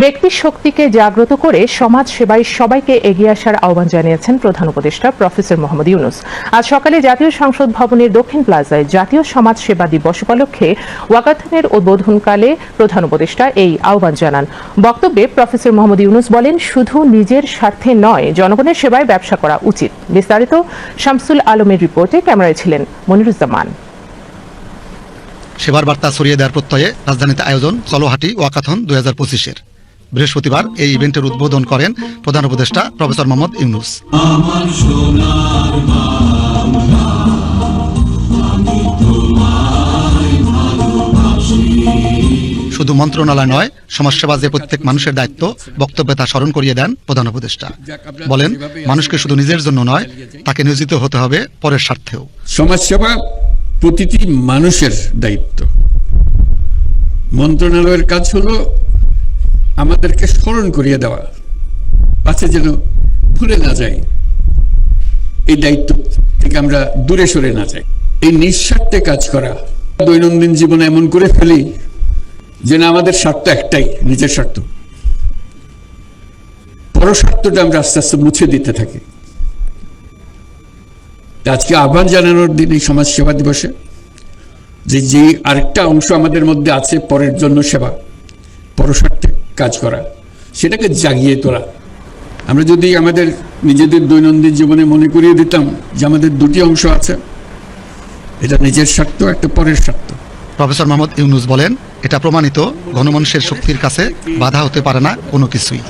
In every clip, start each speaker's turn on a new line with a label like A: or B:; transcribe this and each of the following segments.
A: ব্যক্তি শক্তিকে জাগ্রত করে সমাজ সেবায় সবাইকে এগিয়ে আসার আহ্বান জানিয়েছেন প্রধান উপদেষ্টা প্রফেসর মোহাম্মদ ইউনূস। আজ সকালে জাতীয় সংসদ ভবনের দক্ষিণ প্লাজায় জাতীয় সমাজ সেবা দিবস উপলক্ষে ওয়াকাথনের উদ্বোধনকালে প্রধান উপদেষ্টা এই আহ্বান জানান। বক্তব্যে প্রফেসর মোহাম্মদ ইউনূস বলেন, শুধু নিজের স্বার্থে নয়, জনগণের সেবায় ব্যবসা করা উচিত। বিস্তারিত শামসুল আলমের রিপোর্টে, ক্যামেরায় ছিলেন মনিরুজ্জামান।
B: সেবার বার্তা ছড়িয়ে দেওয়ার প্রত্যয়ে রাজধানীতে আয়োজন চলো হাঁটি ওয়াকাথন 2025-এর। বৃহস্পতিবার এই ইভেন্টের উদ্বোধন করেন প্রধান উপদেষ্টা প্রফেসর মোহাম্মদ ইউনূস। শুধু মন্ত্রণালয় নয়, সমাজসেবা যে প্রত্যেক মানুষের দায়িত্ব, বক্তব্যে তা স্মরণ করিয়ে দেন প্রধান উপদেষ্টা। বলেন, মানুষকে শুধু নিজের জন্য নয়, তাকে নিয়োজিত হতে হবে পরের স্বার্থেও।
C: সমাজসেবা প্রতিটি মানুষের দায়িত্ব। মন্ত্রণালয়ের কাজ হলো আমাদেরকে স্মরণ করিয়ে দেওয়া, পাশে যেন ভুলে না যায়, এই দায়িত্ব থেকে আমরা দূরে সরে না যাই। এই নিঃস্বার্থে কাজ করা, দৈনন্দিন জীবনে এমন করে ফেলি যে না, আমাদের স্বার্থ একটাই, নিজের স্বার্থ। পরস্বার্থটা আমরা আস্তে আস্তে মুছে দিতে থাকি। আজকে আহ্বান জানানোর দিন এই সমাজ সেবা দিবসে যে আরেকটা অংশ আমাদের মধ্যে আছে, পরের জন্য সেবা, পরস্বার্থে কাজ করা, সেটাকে জাগিয়ে তোলা। আমরা যদি আমাদের নিজেদের দৈনন্দিন জীবনে মনে করিয়ে দিতাম যে আমাদের দুটি অংশ আছে, এটা নিজের স্বার্থ, একটা পরের স্বার্থ।
B: প্রফেসর মোহাম্মদ ইউনূস বলেন, এটা প্রমাণিত, গণমানুষের শক্তির কাছে বাধা হতে পারে না কোনো কিছুই।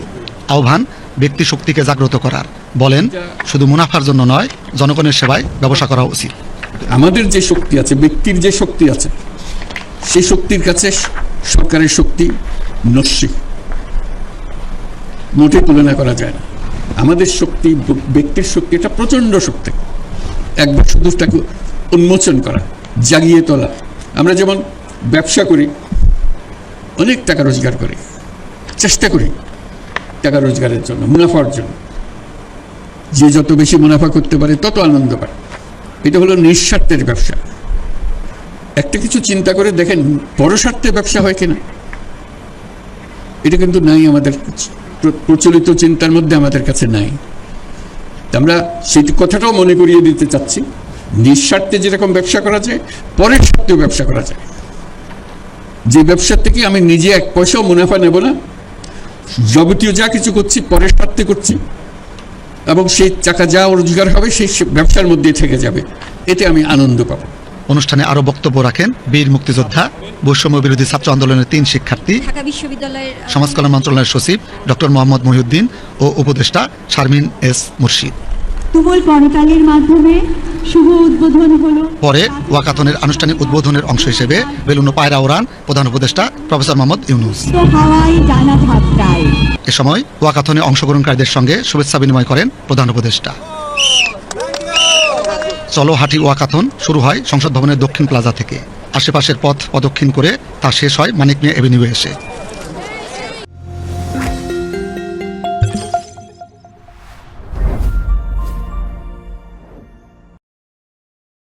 B: আহ্বান ব্যক্তি শক্তিকে জাগ্রত করার। বলেন, শুধু মুনাফার জন্য নয়, জনগণের সেবায় ব্যবসা করা উচিত।
C: আমাদের যে শক্তি আছে, ব্যক্তির যে শক্তি আছে, সেই শক্তির কাছে সরকারের শক্তি নস্যি, মোটে তুলনা করা যায় না। আমাদের শক্তি, ব্যক্তির শক্তি, এটা প্রচন্ড শক্তি। একবার শুধু তাকে উন্মোচন করা, জাগিয়ে তোলা। আমরা যেমন ব্যবসা করি, অনেক টাকা রোজগার করি, চেষ্টা করি টাকা রোজগারের জন্য, মুনাফার জন্য। যে যত বেশি মুনাফা করতে পারে তত আনন্দ পায়। এটা হলো নিঃস্বার্থের ব্যবসা। একটা কিছু চিন্তা করে দেখেন, পরস্বার্থে ব্যবসা হয় কিনা। এটা কিন্তু নাই আমাদের প্রচলিত চিন্তার মধ্যে, আমাদের কাছে নাই। আমরা সেই কথাটাও মনে করিয়ে দিতে চাচ্ছি, নিঃস্বার্থে যেরকম ব্যবসা করা যায়, পরের স্বার্থেও ব্যবসা করা যায়। যে ব্যবসার থেকে আমি নিজে এক পয়সাও মুনাফা নেব না, যাবতীয় যা কিছু করছি পরের স্বার্থে করছি, এবং সেই টাকা যা রোজগার হবে সেই ব্যবসার মধ্যে থেকে যাবে, এতে আমি আনন্দ পাবো।
B: অনুষ্ঠানে আরো বক্তব্য রাখেন বীর মুক্তিযোদ্ধা, বৈষম্য বিরোধী ছাত্র আন্দোলনের 3 শিক্ষার্থী,
D: ঢাকা বিশ্ববিদ্যালয়ের
B: সমাজ কল্যাণ মন্ত্রণালয়ের সচিব ডক্টর মোহাম্মদ মহিউদ্দিন ও উপদেষ্টা শারমিন এস মুর্শিদ।
E: তুমুল করতালির মাধ্যমে শুভ উদ্বোধন হলো।
B: পরে ওয়াকাথনের আনুষ্ঠানিক উদ্বোধনের অংশ হিসেবে বেলুন ও পায়রা ওড়ান প্রধান উপদেষ্টা প্রফেসর মোহাম্মদ ইউনূস। এ সময় ওয়াকাথনে অংশগ্রহণকারীদের সঙ্গে শুভেচ্ছা বিনিময় করেন প্রধান উপদেষ্টা। চলো হাঁটি ওয়াকাথন শুরু হয় সংসদ ভবনের দক্ষিণ প্লাজা থেকে। আশেপাশের পথ প্রদক্ষিণ করে তা শেষ হয় মানিক মিয়া এভিনিউ এসে।